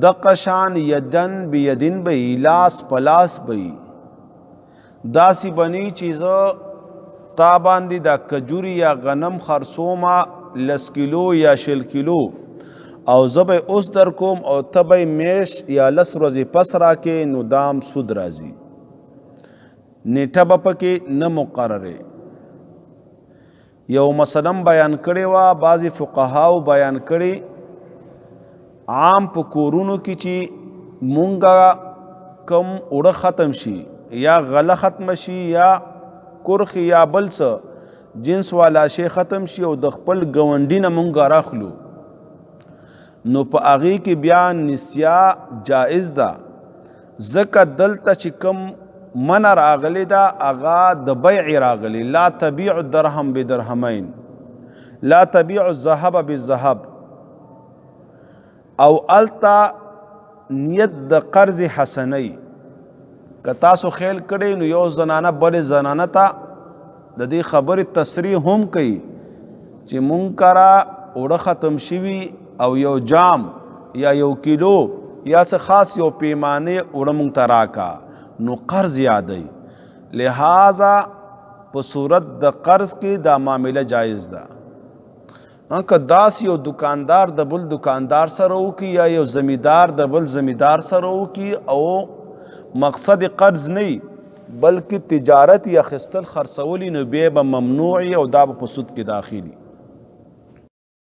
دقشان یدن بیدن بی، لاس پلاس بی. داسی بنی چیزو تا باندې دا کجوری یا غنم خرسوما 10 کیلو یا 20 کیلو او زبې اوس در کوم او تبې میش یا 10 ورځې پس راکې نو دام سود راځي. نیټه به پکې نه مقرره. یو مثلا بیان کړی وا بعضی فقهاو بیان کړی عام په کورونو کې چې مونږه کم اوړه ختم شي یا غله ختم شي یا کرخ یا بل څه جنس والا شی ختم شي او د خپل ګاونډي نه مونږ راخلو نو په هغې کې بیا نسیه جایز ده. ځکه دلته چې کم منع راغلی ده هغه د بیع راغلی. لا تبیع درهم بدرهمین، لا تبیع الذهب بالذهب. او التا نیت د قرض حسنی که تاسو خیل کړی نو یو زنانه بل زنانه ته د دې خبرې تصریح هم کوي چې مونږ کرا اوړه ختم شوي او یو جام یا یو کیلو یا څه خاص یو پیمانه اوړه مونږ ته راکا نو قرض یادی. لہذا په صورت د قرض کې دا معامله جایز ده. که داس یو دکاندار د بل دکاندار سره وکي یا یو زمیدار د بل زمیدار سره وکي او مقصد قرض نه بلکې تجارت یا خستل خرڅولی نو بیا به ممنوعي او دا به په سود کې داخلي.